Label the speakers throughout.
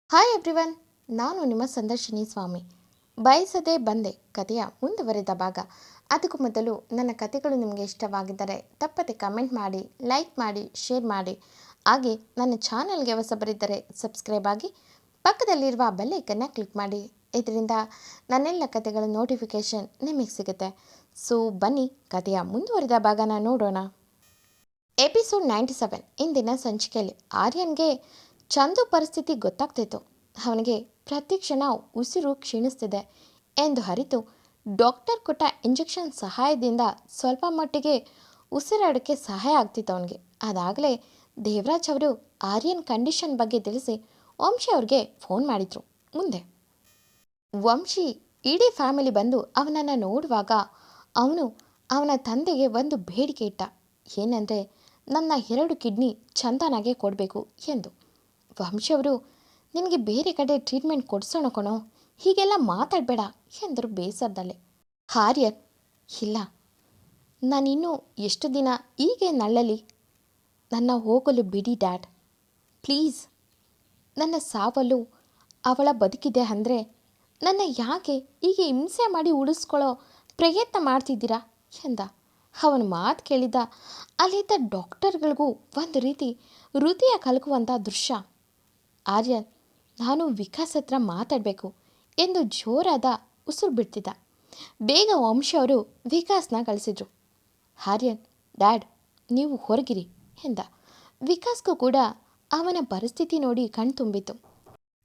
Speaker 1: Hi everyone, ನಾನು ನಿಮ್ಮ ಸಂದರ್ಶಿನಿ ಸ್ವಾಮಿ. ಬಯಸದೆ ಬಂದೆ ಕಥೆಯ ಮುಂದುವರೆದ ಭಾಗ. ಅದಕ್ಕೂ ಮೊದಲು ನನ್ನ ಕಥೆಗಳು ನಿಮಗೆ ಇಷ್ಟವಾಗಿದ್ದರೆ ತಪ್ಪದೆ ಕಮೆಂಟ್ ಮಾಡಿ, ಲೈಕ್ ಮಾಡಿ, ಶೇರ್ ಮಾಡಿ. ಹಾಗೆ ನನ್ನ ಚಾನಲ್ಗೆ ಹೊಸಬರಿದ್ದರೆ ಸಬ್ಸ್ಕ್ರೈಬ್ ಆಗಿ ಪಕ್ಕದಲ್ಲಿರುವ ಬೆಲ್ಲೈಕನ್ನ ಕ್ಲಿಕ್ ಮಾಡಿ. ಇದರಿಂದ ನನ್ನೆಲ್ಲ ಕಥೆಗಳ ನೋಟಿಫಿಕೇಷನ್ ನಿಮಗೆ ಸಿಗುತ್ತೆ. ಸೊ ಬನ್ನಿ ಕಥೆಯ ಮುಂದುವರೆದ ಭಾಗನ ನೋಡೋಣ. ಎಪಿಸೋಡ್ 97. ಇಂದಿನ ಸಂಚಿಕೆಯಲ್ಲಿ ಆರ್ಯನ್ಗೆ ಚಂದು ಪರಿಸ್ಥಿತಿ ಗೊತ್ತಾಗ್ತಿತ್ತು. ಅವನಿಗೆ ಪ್ರತಿಕ್ಷಣ ಉಸಿರು ಕ್ಷೀಣಿಸ್ತಿದೆ ಎಂದು ಅರಿತು ಡಾಕ್ಟರ್ ಕೊಟ್ಟ ಇಂಜೆಕ್ಷನ್ ಸಹಾಯದಿಂದ ಸ್ವಲ್ಪ ಮಟ್ಟಿಗೆ ಉಸಿರಾಡೋಕ್ಕೆ ಸಹಾಯ ಆಗ್ತಿತ್ತು ಅವನಿಗೆ. ಅದಾಗಲೇ ದೇವರಾಜ್ ಅವರು ಆರ್ಯನ್ ಕಂಡೀಷನ್ ಬಗ್ಗೆ ತಿಳಿಸಿ ವಂಶಿ ಅವ್ರಿಗೆ ಫೋನ್ ಮಾಡಿದರು. ಮುಂದೆ ವಂಶಿ ಇಡೀ ಫ್ಯಾಮಿಲಿ ಬಂದು ಅವನನ್ನು ನೋಡುವಾಗ ಅವನು ಅವನ ತಂದೆಗೆ ಒಂದು ಬೇಡಿಕೆ ಇಟ್ಟ. ಏನಂದರೆ ನನ್ನ 2 ಕಿಡ್ನಿ ಚಂದನಾಗೆ ಕೊಡಬೇಕು ಎಂದು. ವಂಶಿಯವರು ನಿನಗೆ ಬೇರೆ ಕಡೆ ಟ್ರೀಟ್ಮೆಂಟ್ ಕೊಡಿಸೋಣ ಕಣೋ, ಹೀಗೆಲ್ಲ ಮಾತಾಡಬೇಡ ಎಂದರು ಬೇಸರದಲ್ಲೇ. ಆರ್ಯನ್ ಇಲ್ಲ, ನಾನಿನ್ನೂ ಎಷ್ಟು ದಿನ ಹೀಗೆ ನಳ್ಳಲಿ, ನನ್ನ ಹೋಗಲು ಬಿಡಿ ಡ್ಯಾಡ್ ಪ್ಲೀಸ್. ನನ್ನ ಸಾವಲು ಅವಳ ಬದುಕಿದೆ ಅಂದರೆ ನನ್ನ ಯಾಕೆ ಹೀಗೆ ಹಿಂಸೆ ಮಾಡಿ ಉಳಿಸ್ಕೊಳ್ಳೋ ಪ್ರಯತ್ನ ಮಾಡ್ತಿದ್ದೀರಾ ಎಂದ. ಅವನ ಮಾತು ಕೇಳಿದ ಅಲ್ಲಿದ್ದ ಡಾಕ್ಟರ್ಗಳಿಗೂ ಒಂದು ರೀತಿ ಹೃದಯ ಕಲಕುವಂಥ ದೃಶ್ಯ. ಆರ್ಯನ್ ನಾನು ವಿಕಾಸ್ ಹತ್ರ ಮಾತಾಡಬೇಕು ಎಂದು ಜೋರಾದ ಉಸಿರು ಬಿಡ್ತಿದ್ದ. ಬೇಗ ವಂಶಿಯವರು ವಿಕಾಸ್ನ ಕಳಿಸಿದ್ರು. ಆರ್ಯನ್ ಡ್ಯಾಡ್ ನೀವು ಹೊರಗಿರಿ ಎಂದ. ವಿಕಾಸ್ಗೂ ಕೂಡ ಅವನ ಪರಿಸ್ಥಿತಿ ನೋಡಿ ಕಣ್ತುಂಬಿತು.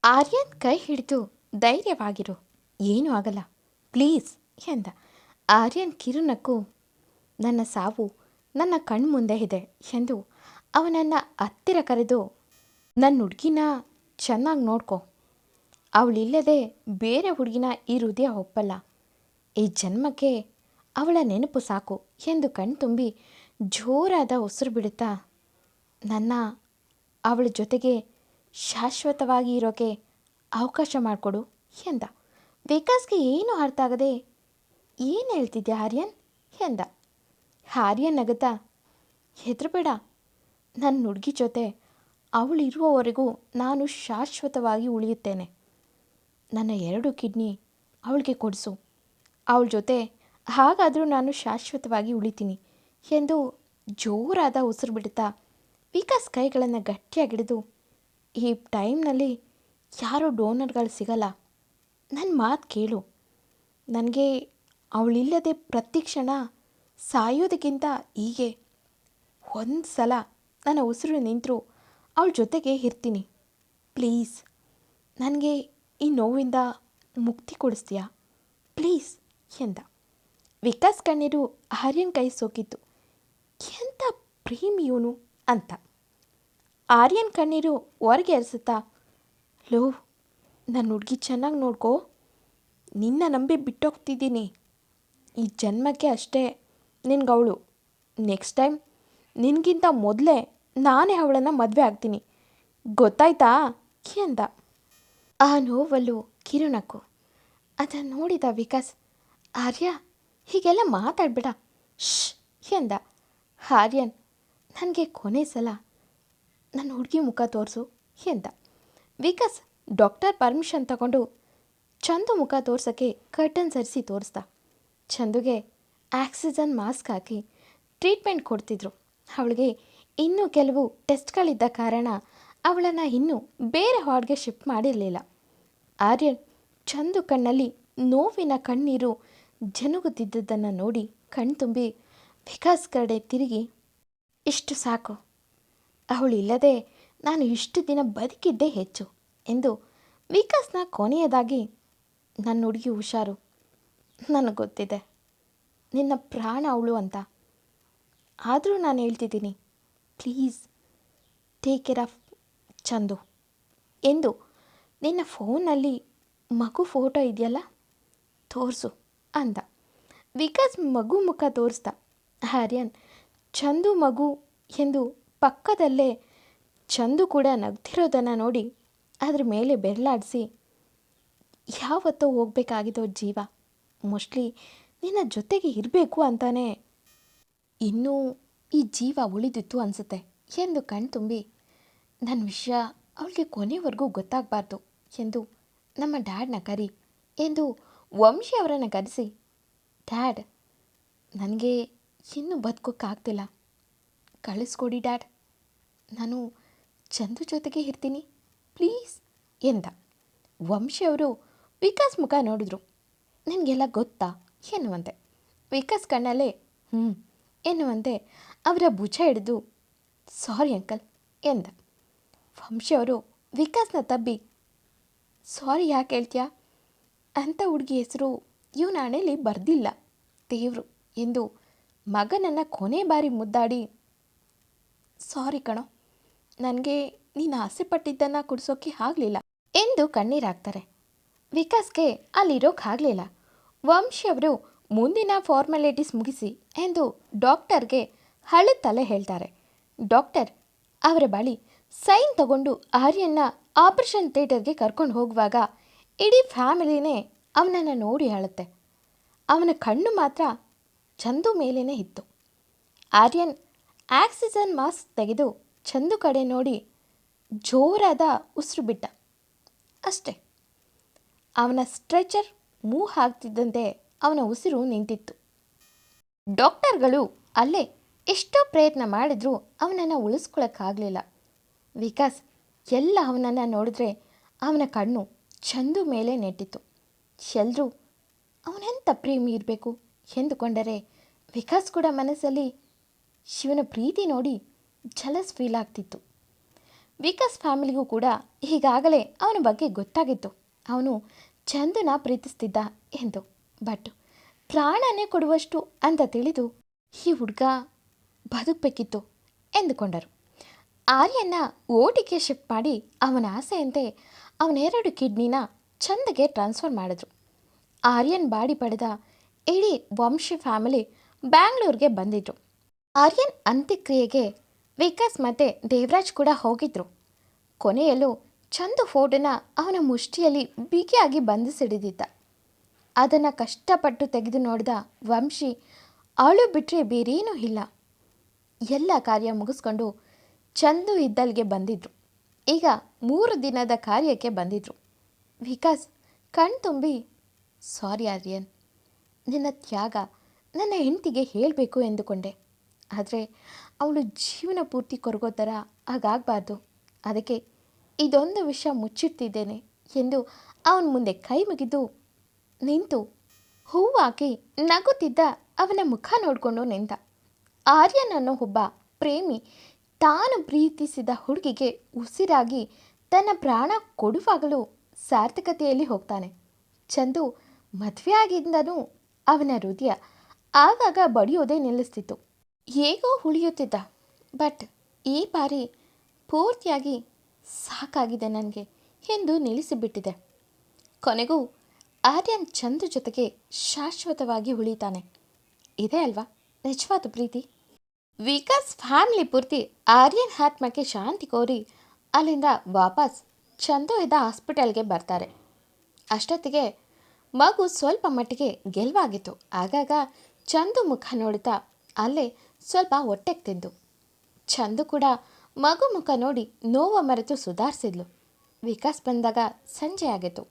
Speaker 1: ಆರ್ಯನ್ ಕೈ ಹಿಡಿದು ಧೈರ್ಯವಾಗಿರು, ಏನೂ ಆಗಲ್ಲ ಪ್ಲೀಸ್ ಎಂದ. ಆರ್ಯನ್ ಕಿರುನಕ್ಕು ನನ್ನ ಸಾವು ನನ್ನ ಕಣ್ಮುಂದೆ ಇದೆ ಎಂದು ಅವನನ್ನು ಹತ್ತಿರ ಕರೆದು ನನ್ನ ಹುಡುಗಿನ ಚೆನ್ನಾಗಿ ನೋಡ್ಕೊ, ಅವಳಿಲ್ಲದೆ ಬೇರೆ ಹುಡುಗಿನ ಈ ಹೃದಯ ಒಪ್ಪಲ್ಲ, ಈ ಜನ್ಮಕ್ಕೆ ಅವಳ ನೆನಪು ಸಾಕು ಎಂದು ಕಣ್ತುಂಬಿ ಜೋರಾದ ಉಸಿರು ಬಿಡುತ್ತಾ ನನ್ನ ಅವಳ ಜೊತೆಗೆ ಶಾಶ್ವತವಾಗಿ ಇರೋಕ್ಕೆ ಅವಕಾಶ ಮಾಡಿಕೊಡು ಎಂದ. ವಿಕಾಸ್ಗೆ ಏನೂ ಅರ್ಥ ಆಗದೆ ಏನು ಹೇಳ್ತಿದ್ದೆ ಆರ್ಯನ್ ಎಂದ. ಆರ್ಯನ್ ನಗುತ್ತಾ ಹೆದರಬೇಡ, ನನ್ನ ಹುಡುಗಿ ಜೊತೆ ಅವಳಿರುವವರೆಗೂ ನಾನು ಶಾಶ್ವತವಾಗಿ ಉಳಿಯುತ್ತೇನೆ, ನನ್ನ 2 ಕಿಡ್ನಿ ಅವಳಿಗೆ ಕೊಡಿಸು, ಅವಳ ಜೊತೆ ಹಾಗಾದರೂ ನಾನು ಶಾಶ್ವತವಾಗಿ ಉಳಿತೀನಿ ಎಂದು ಜೋರಾದ ಉಸಿರು ಬಿಡುತ್ತಾ ವಿಕಾಸ್ ಕೈಗಳನ್ನು ಗಟ್ಟಿಯಾಗಿಡಿದು ಈ ಟೈಮ್ನಲ್ಲಿ ಯಾರೂ ಡೋನರ್ಗಳು ಸಿಗಲ್ಲ, ನನ್ನ ಮಾತು ಕೇಳು, ನನಗೆ ಅವಳಿಲ್ಲದೆ ಪ್ರತಿಕ್ಷಣ ಸಾಯೋದಕ್ಕಿಂತ ಹೀಗೆ ಒಂದು ಸಲ ನನ್ನ ಉಸಿರು ನಿಂತರೂ ಅವಳ ಜೊತೆಗೆ ಇರ್ತೀನಿ, ಪ್ಲೀಸ್ ನನಗೆ ಈ ನೋವಿಂದ ಮುಕ್ತಿ ಕೊಡಿಸ್ತೀಯಾ ಪ್ಲೀಸ್ ಎಂದ. ವಿಕಾಸ್ ಕಣ್ಣೀರು ಆರ್ಯನ್ ಕೈ ಸೋಕಿತ್ತು. ಎಂಥ ಪ್ರೇಮಿ ಇವನು ಅಂತ. ಆರ್ಯನ್ ಕಣ್ಣೀರು ಹೊರಗೆ ಎರಿಸುತ್ತಾ ಲೋ ನನ್ನ ಹುಡುಗಿ ಚೆನ್ನಾಗಿ ನೋಡ್ಕೋ, ನಿನ್ನ ನಂಬಿ ಬಿಟ್ಟೋಗ್ತಿದ್ದೀನಿ, ಈ ಜನ್ಮಕ್ಕೆ ಅಷ್ಟೇ ನಿನ್ಗವಳು, ನೆಕ್ಸ್ಟ್ ಟೈಮ್ ನಿನಗಿಂತ ಮೊದಲೇ ನಾನೇ ಅವಳನ್ನು ಮದುವೆ ಆಗ್ತೀನಿ, ಗೊತ್ತಾಯ್ತಾ ಎಂದ. ಆ ನೋವಲ್ಲೂ ಕಿರುನಕ್ಕು. ಅದನ್ನು ನೋಡಿದ ವಿಕಾಸ್ ಆರ್ಯ ಹೀಗೆಲ್ಲ ಮಾತಾಡಬೇಡ ಶ್ ಎಂದ. ಆರ್ಯನ್ ನನಗೆ ಕೊನೆ ಸಲ ನನ್ನ ಹುಡುಗಿ ಮುಖ ತೋರಿಸು ಎಂದ. ವಿಕಾಸ್ ಡಾಕ್ಟರ್ ಪರ್ಮಿಷನ್ ತಗೊಂಡು ಚಂದು ಮುಖ ತೋರ್ಸೋಕ್ಕೆ ಕರ್ಟನ್ ಸರಿಸಿ ತೋರಿಸ್ದ. ಚಂದುಗೆ ಆಕ್ಸಿಜನ್ ಮಾಸ್ಕ್ ಹಾಕಿ ಟ್ರೀಟ್ಮೆಂಟ್ ಕೊಡ್ತಿದ್ರು. ಅವಳಿಗೆ ಇನ್ನೂ ಕೆಲವು ಟೆಸ್ಟ್ಗಳಿದ್ದ ಕಾರಣ ಅವಳನ್ನು ಇನ್ನೂ ಬೇರೆ ವಾರ್ಡ್ಗೆ ಶಿಫ್ಟ್ ಮಾಡಿರಲಿಲ್ಲ. ಆರ್ಯನ್ ಚಂದು ಕಣ್ಣಲ್ಲಿ ನೋವಿನ ಕಣ್ಣೀರು ಜನುಗುತ್ತಿದ್ದುದನ್ನು ನೋಡಿ ಕಣ್ತುಂಬಿ ವಿಕಾಸ್ ಕಡೆ ತಿರುಗಿ ಇಷ್ಟು ಸಾಕು, ಅವಳಿಲ್ಲದೆ ನಾನು ಇಷ್ಟು ದಿನ ಬದುಕಿದ್ದೇ ಹೆಚ್ಚು ಎಂದು ವಿಕಾಸ್ನ ಕೊನೆಯದಾಗಿ ನನ್ನ ಹುಡುಗಿ ಹುಷಾರು, ನನಗೆ ಗೊತ್ತಿದೆ ನಿನ್ನ ಪ್ರಾಣ ಅವಳು ಅಂತ, ಆದರೂ ನಾನು ಹೇಳ್ತಿದ್ದೀನಿ please take care of Chandu ಎಂದು ನಿನ್ನ ಫೋನಲ್ಲಿ ಮಗು ಫೋಟೋ ಇದೆಯಲ್ಲ ತೋರಿಸು ಅಂದ. ವಿಕಾಸ್ ಮಗು ಮುಖ ತೋರಿಸ್ದ. ಆರ್ಯನ್ ಚಂದು ಮಗು ಎಂದು ಪಕ್ಕದಲ್ಲೇ ಚಂದು ಕೂಡ ನಗ್ತಿರೋದನ್ನು ನೋಡಿ ಅದ್ರ ಮೇಲೆ ಬೆರಳಾಡಿಸಿ ಯಾವತ್ತೋ ಹೋಗಬೇಕಾಗಿದ್ದೋ ಜೀವ, ಮೋಸ್ಟ್ಲಿ ನಿನ್ನ ಜೊತೆಗೆ ಇರಬೇಕು ಅಂತಾನೆ ಇನ್ನೂ ಈ ಜೀವ ಉಳಿದಿತ್ತು ಅನಿಸುತ್ತೆ ಎಂದು ಕಣ್ತುಂಬಿ ನನ್ನ ವಿಷಯ ಅವಳಿಗೆ ಕೊನೆವರೆಗೂ ಗೊತ್ತಾಗಬಾರ್ದು ಎಂದು ನಮ್ಮ ಡ್ಯಾಡ್ನ ಕರಿ ಎಂದು ವಂಶಿ ಅವರನ್ನು ಕರೆಸಿ, ಡ್ಯಾಡ್, ನನಗೆ ಇನ್ನೂ ಬದುಕೋಕ್ಕಾಗ್ತಿಲ್ಲ, ಕಳಿಸ್ಕೊಡಿ ಡ್ಯಾಡ್, ನಾನು ಚಂದು ಜೊತೆಗೆ ಇರ್ತೀನಿ ಪ್ಲೀಸ್ ಎಂದ. ವಂಶಿಯವರು ವಿಕಾಸ್ ಮುಖ ನೋಡಿದ್ರು. ನಿನಗೆಲ್ಲ ಗೊತ್ತಾ ಎನ್ನುವಂತೆ. ವಿಕಾಸ್ ಕಣ್ಣಲ್ಲೇ ಎನ್ನುವಂತೆ ಅವರ ಭುಜ ಹಿಡಿದು, ಸಾರಿ ಅಂಕಲ್ ಎಂದ. ವಂಶಿಯವರು ವಿಕಾಸ್ನ ತಬ್ಬಿ, ಸಾರಿ ಯಾಕೆ ಹೇಳ್ತೀಯಾ, ಅಂಥ ಹುಡುಗಿ ಹೆಸರು ಇವನ ಹಣೆಯಲ್ಲಿ ಬರ್ದಿಲ್ಲ ದೇವರು ಎಂದು ಮಗನನ್ನು ಕೊನೆ ಬಾರಿ ಮುದ್ದಾಡಿ, ಸಾರಿ ಕಣೋ, ನನಗೆ ನೀನು ಆಸೆ ಪಟ್ಟಿದ್ದನ್ನು ಕುಡಿಸೋಕ್ಕೆ ಆಗಲಿಲ್ಲ ಎಂದು ಕಣ್ಣೀರಾಗ್ತಾರೆ. ವಿಕಾಸ್ಗೆ ಅಲ್ಲಿರೋಕ್ಕಾಗಲಿಲ್ಲ. ವಂಶಿಯವರು ಮುಂದಿನ ಫಾರ್ಮಾಲಿಟೀಸ್ ಮುಗಿಸಿ ಎಂದು ಡಾಕ್ಟರ್ಗೆ ಹಳೆ ತಲೆ ಹೇಳ್ತಾರೆ. ಡಾಕ್ಟರ್ ಅವರ ಬಳಿ ಸೈನ್ ತಗೊಂಡು ಆರ್ಯನ್ನ ಆಪರೇಷನ್ ಥಿಯೇಟರ್ಗೆ ಕರ್ಕೊಂಡು ಹೋಗುವಾಗ ಇಡೀ ಫ್ಯಾಮಿಲಿನೇ ಅವನನ್ನು ನೋಡಿ ಹೇಳುತ್ತೆ. ಅವನ ಕಣ್ಣು ಮಾತ್ರ ಚಂದು ಮೇಲೇ ಇತ್ತು. ಆರ್ಯನ್ ಆಕ್ಸಿಜನ್ ಮಾಸ್ಕ್ ತೆಗೆದು ಚಂದು ಕಡೆ ನೋಡಿ ಜೋರಾದ ಉಸಿರು ಬಿಟ್ಟ. ಅಷ್ಟೇ. ಅವನ ಸ್ಟ್ರೆಚರ್ ಮೂವ್ ಆಗ್ತಿದ್ದಂತೆ ಅವನ ಉಸಿರು ನಿಂತಿತ್ತು. ಡಾಕ್ಟರ್ಗಳು ಅಲ್ಲೇ ಎಷ್ಟೋ ಪ್ರಯತ್ನ ಮಾಡಿದ್ರೂ ಅವನನ್ನು ಉಳಿಸ್ಕೊಳ್ಳೋಕ್ಕಾಗಲಿಲ್ಲ. ವಿಕಾಸ್ ಎಲ್ಲ ಅವನನ್ನು ನೋಡಿದ್ರೆ ಅವನ ಕಣ್ಣು ಚಂದು ಮೇಲೆ ನೆಟ್ಟಿತ್ತು. ಎಲ್ಲರೂ ಅವನೆಂಥ ಪ್ರೇಮಿ ಇರಬೇಕು ಎಂದುಕೊಂಡರೆ ವಿಕಾಸ್ ಕೂಡ ಮನಸ್ಸಲ್ಲಿ ಶಿವನ ಪ್ರೀತಿ ನೋಡಿ ಜಲಸ್ ಫೀಲ್ ಆಗ್ತಿತ್ತು. ವಿಕಾಸ್ ಫ್ಯಾಮಿಲಿಗೂ ಕೂಡ ಈಗಾಗಲೇ ಅವನ ಬಗ್ಗೆ ಗೊತ್ತಾಗಿತ್ತು, ಅವನು ಚಂದುನ ಪ್ರೀತಿಸ್ತಿದ್ದ ಎಂದು. ಬಟ್ ಪ್ರಾಣನೇ ಕೊಡುವಷ್ಟು ಅಂತ ತಿಳಿದು ಈ ಹುಡುಗ ಬದುಕಬೇಕಿತ್ತು ಎಂದುಕೊಂಡರು. ಆರ್ಯನ್ನ ಓಟಿಗೆ ಶಿಫ್ಟ್ ಮಾಡಿ ಅವನ ಆಸೆಯಂತೆ ಅವನೆರಡು ಕಿಡ್ನಿನ ಚಂದಗೆ ಟ್ರಾನ್ಸ್ಫರ್ ಮಾಡಿದ್ರು. ಆರ್ಯನ್ ಬಾಡಿ ಪಡೆದ ಇಡೀ ವಂಶಿ ಫ್ಯಾಮಿಲಿ ಬ್ಯಾಂಗ್ಳೂರಿಗೆ ಬಂದಿದ್ರು. ಆರ್ಯನ್ ಅಂತ್ಯಕ್ರಿಯೆಗೆ ವಿಕಾಸ್ ಮತ್ತು ದೇವರಾಜ್ ಕೂಡ ಹೋಗಿದ್ರು. ಕೊನೆಯಲ್ಲೂ ಚಂದು ಫೋಟೋನ ಅವನ ಮುಷ್ಟಿಯಲ್ಲಿ ಬಿಗಿಯಾಗಿ ಬಂಧಿಸಿಡಿದಿದ್ದ. ಅದನ್ನು ಕಷ್ಟಪಟ್ಟು ತೆಗೆದು ನೋಡಿದ ವಂಶಿ ಅಳು ಬಿಟ್ಟರೆ ಬೇರೇನೂ ಇಲ್ಲ. ಎಲ್ಲ ಕಾರ್ಯ ಮುಗಿಸ್ಕೊಂಡು ಚಂದು ಇದ್ದಲ್ಲಿಗೆ ಬಂದಿದ್ರು. ಈಗ 3 ದಿನದ ಕಾರ್ಯಕ್ಕೆ ಬಂದಿದ್ರು. ವಿಕಾಸ್ ಕಣ್ತುಂಬಿ, ಸಾರಿ ಆರ್ಯನ್, ನಿನ್ನ ತ್ಯಾಗ ನನ್ನ ಹೆಂಡತಿಗೆ ಹೇಳಬೇಕು ಎಂದುಕೊಂಡೆ, ಆದರೆ ಅವಳು ಜೀವನ ಪೂರ್ತಿ ಕೊರಗೋ ಥರ ಹಾಗಾಗಬಾರ್ದು, ಅದಕ್ಕೆ ಇದೊಂದು ವಿಷಯ ಮುಚ್ಚಿಡ್ತಿದ್ದೇನೆ ಎಂದು ಅವನ ಮುಂದೆ ಕೈ ಮುಗಿದು ನಿಂತು ಹೂವು ಹಾಕಿ ನಗುತ್ತಿದ್ದ ಅವನ ಮುಖ ನೋಡಿಕೊಂಡು ನಿಂತ. ಆರ್ಯನ್ ಅನ್ನೋ ಒಬ್ಬ ಪ್ರೇಮಿ ತಾನು ಪ್ರೀತಿಸಿದ ಹುಡುಗಿಗೆ ಉಸಿರಾಗಿ ತನ್ನ ಪ್ರಾಣ ಕೊಡುವಾಗಲೂ ಸಾರ್ಥಕತೆಯಲ್ಲಿ ಹೋಗ್ತಾನೆ. ಚಂದು ಮದುವೆಯಾಗಿಂದನೂ ಅವನ ಹೃದಯ ಆಗಾಗ ಬಡಿಯೋದೇ ನಿಲ್ಲಿಸ್ತಿತ್ತು. ಹೇಗೋ ಉಳಿಯುತ್ತಿದ್ದ. ಬಟ್ ಈ ಬಾರಿ ಪೂರ್ತಿಯಾಗಿ ಸಾಕಾಗಿದೆ ನನಗೆ ಎಂದು ನಿಲ್ಲಿಸಿಬಿಟ್ಟಿದೆ. ಕೊನೆಗೂ ಆರ್ಯನ್ ಚಂದು ಜೊತೆಗೆ ಶಾಶ್ವತವಾಗಿ ಉಳಿತಾನೆ. ಇದೇ ಅಲ್ವಾ ನಿಜವಾದ ಪ್ರೀತಿ. ವಿಕಾಸ್ ಫ್ಯಾಮಿಲಿ ಪೂರ್ತಿ ಆರ್ಯನ್ ಆತ್ಮಕ್ಕೆ ಶಾಂತಿ ಕೋರಿ ಅಲ್ಲಿಂದ ವಾಪಸ್ ಚಂದು ಇದ್ದ ಹಾಸ್ಪಿಟಲ್ಗೆ ಬರ್ತಾರೆ. ಅಷ್ಟೊತ್ತಿಗೆ ಮಗು ಸ್ವಲ್ಪ ಮಟ್ಟಿಗೆ ಗೆಲುವಾಗಿತ್ತು. ಆಗಾಗ ಚಂದು ಮುಖ ನೋಡುತ್ತಾ ಅಲ್ಲೇ ಸ್ವಲ್ಪ ಹೊಟ್ಟೆಗೆ ತಿಂದು. ಚಂದು ಕೂಡ ಮಗು ಮುಖ ನೋಡಿ ನೋವ ಮರೆತು ಸುಧಾರಿಸಿದ್ಲು. ವಿಕಾಸ್ ಬಂದಾಗ ಸಂಜೆ ಆಗಿತ್ತು.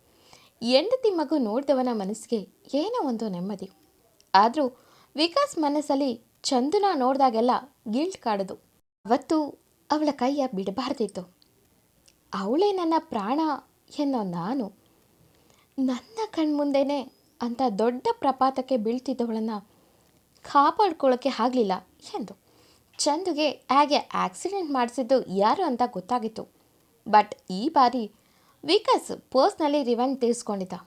Speaker 1: ಹೆಂಡತಿ ಮಗು ನೋಡಿದವನ ಮನಸ್ಸಿಗೆ ಏನೋ ಒಂದು ನೆಮ್ಮದಿ. ಆದರೂ ವಿಕಾಸ್ ಮನಸ್ಸಲ್ಲಿ ಚಂದುನ ನೋಡಿದಾಗೆಲ್ಲ ಗಿಲ್ಟ್ ಕಾಡೋದು. ಅವತ್ತು ಅವಳ ಕೈಯ ಬಿಡಬಾರ್ದಿತ್ತು. ಅವಳೇ ನನ್ನ ಪ್ರಾಣ ಎನ್ನೋ ನಾನು ನನ್ನ ಕಣ್ಮುಂದೆನೇ ಅಂಥ ದೊಡ್ಡ ಪ್ರಪಾತಕ್ಕೆ ಬೀಳ್ತಿದ್ದವಳನ್ನು ಕಾಪಾಡ್ಕೊಳ್ಳೋಕ್ಕೆ ಆಗಲಿಲ್ಲ ಎಂದು. ಚಂದುಗೆ ಹಾಗೆ ಆಕ್ಸಿಡೆಂಟ್ ಮಾಡಿಸಿದ್ದು ಯಾರು ಅಂತ ಗೊತ್ತಾಗಿತ್ತು. ಬಟ್ ಈ ಬಾರಿ ವಿಕಾಸ್ ಪರ್ಸ್ನಲಿ ರಿವೆಂಜ್ ತೀರಿಸ್ಕೊಂಡಿದ್ದ.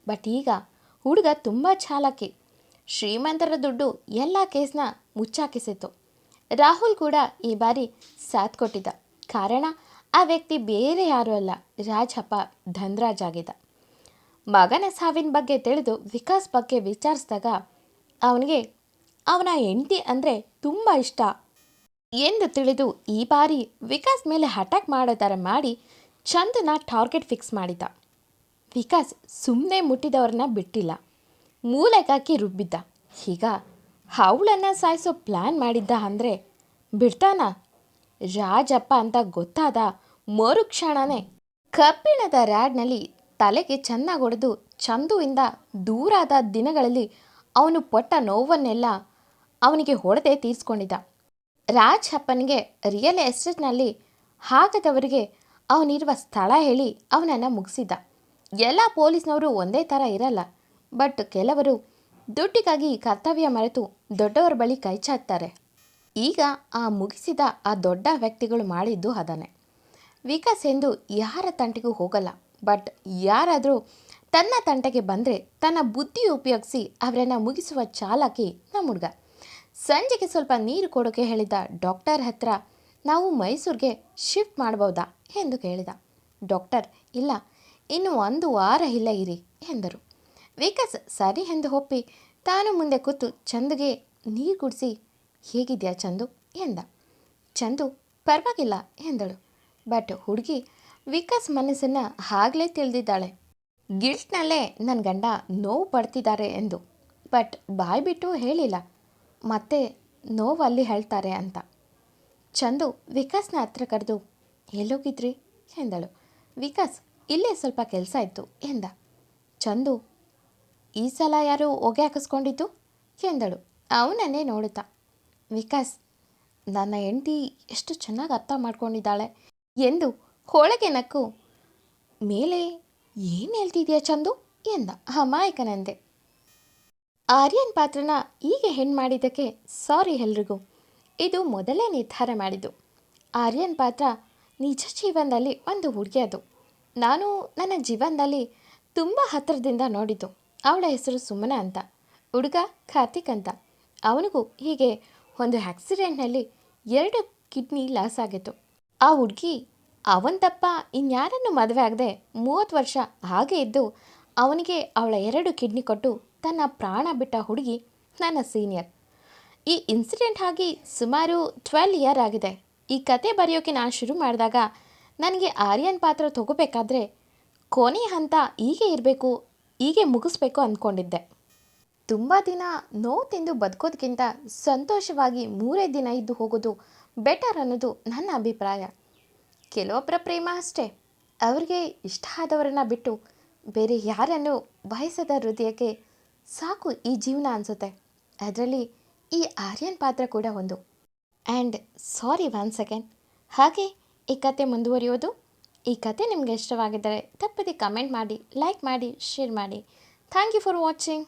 Speaker 1: ಬಟ್ ಈಗ ಹುಡುಗ ತುಂಬ ಚಾಲಾಕಿ. ಶ್ರೀಮಂತರ ದುಡ್ಡು ಎಲ್ಲ ಕೇಸ್ನ ಮುಚ್ಚಾಕಿಸಿತ್ತು. ರಾಹುಲ್ ಕೂಡ ಈ ಬಾರಿ ಸಾಥ್ ಕೊಟ್ಟಿದ್ದ. ಕಾರಣ ಆ ವ್ಯಕ್ತಿ ಬೇರೆ ಯಾರೂ ಅಲ್ಲ, ರಾಜಪ್ಪ ಧನ್ರಾಜ್ ಆಗಿದ್ದ. ಮಗನ ಸಾವಿನ ಬಗ್ಗೆ ತಿಳಿದು ವಿಕಾಸ್ ಬಗ್ಗೆ ವಿಚಾರಿಸಿದಾಗ ಅವನಿಗೆ ಅವನ ಹೆಂಡತಿ ಅಂದರೆ ತುಂಬ ಇಷ್ಟ ಎಂದು ತಿಳಿದು ಈ ಬಾರಿ ವಿಕಾಸ್ ಮೇಲೆ ಅಟ್ಯಾಕ್ ಮಾಡೋ ಥರ ಮಾಡಿ ಚಂದನ ಟಾರ್ಗೆಟ್ ಫಿಕ್ಸ್ ಮಾಡಿದ್ದ. ವಿಕಾಸ್ ಸುಮ್ಮನೆ ಮುಟ್ಟಿದವ್ರನ್ನ ಬಿಟ್ಟಿಲ್ಲ, ಮೂಲೆಗಾಕಿ ರುಬ್ಬಿದ್ದ. ಈಗ ಅವಳನ್ನು ಸಾಯಿಸೋ ಪ್ಲ್ಯಾನ್ ಮಾಡಿದ್ದ ಅಂದರೆ ಬಿಡ್ತಾನ? ರಾಜಪ್ಪ ಅಂತ ಗೊತ್ತಾದ ಮರುಕ್ಷಣನೇ ಕಬ್ಬಿಣದ ರ್ಯಾಡ್ನಲ್ಲಿ ತಲೆಗೆ ಚೆನ್ನಾಗಿ ಹೊಡೆದು ಚಂದುವಿಂದ ದೂರಾದ ದಿನಗಳಲ್ಲಿ ಅವನು ಪಟ್ಟ ನೋವನ್ನೆಲ್ಲ ಅವನಿಗೆ ಹೊಡೆದೇ ತೀರಿಸ್ಕೊಂಡಿದ್ದ. ರಾಜ್ ಅಪ್ಪನಿಗೆ ರಿಯಲ್ ಎಸ್ಟೇಟ್ನಲ್ಲಿ ಆಗದವರಿಗೆ ಅವನಿರುವ ಸ್ಥಳ ಹೇಳಿ ಅವನನ್ನು ಮುಗಿಸಿದ್ದ. ಎಲ್ಲ ಪೊಲೀಸ್ನವರು ಒಂದೇ ಥರ ಇರಲ್ಲ, ಬಟ್ ಕೆಲವರು ದುಡ್ಡಿಗಾಗಿ ಕರ್ತವ್ಯ ಮರೆತು ದೊಡ್ಡವರ ಬಳಿ ಕೈ ಚಾಚ್ತಾರೆ. ಈಗ ಆ ಮುಗಿಸಿದ ಆ ದೊಡ್ಡ ವ್ಯಕ್ತಿಗಳು ಮಾಡಿದ್ದು ಅದನ್ನೇ. ವಿಕಾಸ್ ಎಂದು ಯಾರ ತಂಟೆಗೂ ಹೋಗಲ್ಲ, ಬಟ್ ಯಾರಾದರೂ ತನ್ನ ತಂಟೆಗೆ ಬಂದರೆ ತನ್ನ ಬುದ್ಧಿ ಉಪಯೋಗಿಸಿ ಅವರನ್ನು ಮುಗಿಸುವ ಚಾಲಾಕಿ ನಮ್ಮ ಹುಡುಗ. ಸಂಜೆಗೆ ಸ್ವಲ್ಪ ನೀರು ಕೊಡೋಕೆ ಹೇಳಿದ ಡಾಕ್ಟರ್ ಹತ್ರ ನಾವು ಮೈಸೂರಿಗೆ ಶಿಫ್ಟ್ ಮಾಡ್ಬೋದಾ ಎಂದು ಕೇಳಿದ. ಡಾಕ್ಟರ್ ಇಲ್ಲ, ಇನ್ನು 1 ವಾರ ಇಲ್ಲೇ ಇರಿ ಎಂದರು. ವಿಕಾಸ್ ಸರಿ ಎಂದು ಒಪ್ಪಿ ತಾನು ಮುಂದೆ ಕೂತು ಚಂದುಗೆ ನೀರು ಕುಡಿಸಿ ಹೇಗಿದೆಯಾ ಚಂದು ಎಂದ. ಚಂದು ಪರವಾಗಿಲ್ಲ ಎಂದಳು. ಬಟ್ ಹುಡುಗಿ ವಿಕಾಸ್ ಮನಸ್ಸನ್ನು ಆಗಲೇ ತಿಳಿದಿದ್ದಾಳೆ. ಗಿಲ್ಟ್ನಲ್ಲೇ ನನ್ನ ಗಂಡ ನೋವು ಪಡ್ತಿದ್ದಾರೆ ಎಂದು, ಬಟ್ ಬಾಯ್ಬಿಟ್ಟು ಹೇಳಿಲ್ಲ, ಮತ್ತೆ ನೋವು ಅಲ್ಲಿ ಹೇಳ್ತಾರೆ ಅಂತ. ಚಂದು ವಿಕಾಸ್ನ ಹತ್ರ ಕರೆದು ಎಲ್ಲೋಗಿದ್ರಿ ಎಂದಳು. ವಿಕಾಸ್ ಇಲ್ಲೇ ಸ್ವಲ್ಪ ಕೆಲಸ ಇತ್ತು ಎಂದ. ಚಂದು ಈ ಸಲ ಯಾರು ಹೊಗೆ ಹಾಕಿಸ್ಕೊಂಡಿದ್ದು ಎಂದಳು ಅವನನ್ನೇ ನೋಡುತ್ತಾ. ವಿಕಾಸ್ ನನ್ನ ಹೆಂಡತಿ ಎಷ್ಟು ಚೆನ್ನಾಗಿ ಅರ್ಥ ಮಾಡ್ಕೊಂಡಿದ್ದಾಳೆ ಎಂದು ಒಳಗೆ ನಕ್ಕು ಮೇಲೆ ಏನು ಹೇಳ್ತಿದ್ಯಾ ಚಂದು ಎಂದ ಅಮಾಯಕನಂದೆ. ಆರ್ಯನ್ ಪಾತ್ರನ ಹೀಗೆ ಹೆಣ್ಣು ಮಾಡಿದ್ದಕ್ಕೆ ಸಾರಿ ಎಲ್ರಿಗೂ. ಇದು ಮೊದಲೇ ನಿರ್ಧಾರ ಮಾಡಿದ್ದು. ಆರ್ಯನ್ ಪಾತ್ರ ನಿಜ ಜೀವನದಲ್ಲಿ ಒಂದು ಹುಡುಗಿ. ಅದು ನಾನು ನನ್ನ ಜೀವನದಲ್ಲಿ ತುಂಬ ಹತ್ತಿರದಿಂದ ನೋಡಿದ್ದು. ಅವಳ ಹೆಸರು ಸುಮನ ಅಂತ, ಹುಡುಗ ಕಾರ್ತಿಕ್ ಅಂತ. ಅವನಿಗೂ ಹೀಗೆ ಒಂದು ಆಕ್ಸಿಡೆಂಟ್ನಲ್ಲಿ 2 ಕಿಡ್ನಿ ಲಾಸ್ ಆಗಿತ್ತು. ಆ ಹುಡುಗಿ ಅವನ ಇನ್ಯಾರನ್ನು ಮದುವೆ ಆಗದೆ 30 ವರ್ಷ ಹಾಗೆ ಇದ್ದು ಅವನಿಗೆ ಅವಳ 2 ಕಿಡ್ನಿ ಕೊಟ್ಟು ತನ್ನ ಪ್ರಾಣ ಬಿಟ್ಟ ಹುಡುಗಿ ನನ್ನ ಸೀನಿಯರ್. ಈ ಇನ್ಸಿಡೆಂಟ್ ಆಗಿ ಸುಮಾರು 12 ಇಯರ್ ಆಗಿದೆ. ಈ ಕತೆ ಬರೆಯೋಕೆ ನಾನು ಶುರು ಮಾಡಿದಾಗ ನನಗೆ ಆರ್ಯನ್ ಪಾತ್ರ ತಗೋಬೇಕಾದ್ರೆ ಕೊನೆಯ ಹಂತ ಹೀಗೆ ಇರಬೇಕು, ಹೀಗೆ ಮುಗಿಸ್ಬೇಕು ಅಂದ್ಕೊಂಡಿದ್ದೆ. ತುಂಬ ದಿನ ನೋವು ತಿಂದು ಬದುಕೋದಕ್ಕಿಂತ ಸಂತೋಷವಾಗಿ 3 ದಿನ ಇದ್ದು ಹೋಗೋದು ಬೆಟರ್ ಅನ್ನೋದು ನನ್ನ ಅಭಿಪ್ರಾಯ. ಕೆಲವೊಬ್ಬರ ಪ್ರೇಮ ಅಷ್ಟೇ, ಅವ್ರಿಗೆ ಇಷ್ಟ ಆದವರನ್ನು ಬಿಟ್ಟು ಬೇರೆ ಯಾರನ್ನು ಬಯಸದ ಹೃದಯಕ್ಕೆ ಸಾಕು ಈ ಜೀವನ ಅನಿಸುತ್ತೆ. ಅದರಲ್ಲಿ ಈ ಆರ್ಯನ್ ಪಾತ್ರ ಕೂಡ ಒಂದು. And sorry 1 second. ಹಾಗೆ ಈ ಕತೆ ಮುಂದುವರಿಯೋದು. ಈ ಕತೆ ನಿಮಗೆ ಇಷ್ಟವಾಗಿದ್ದರೆ ತಪ್ಪದೆ ಕಮೆಂಟ್ ಮಾಡಿ, ಲೈಕ್ ಮಾಡಿ, ಶೇರ್ ಮಾಡಿ. Thank you for watching.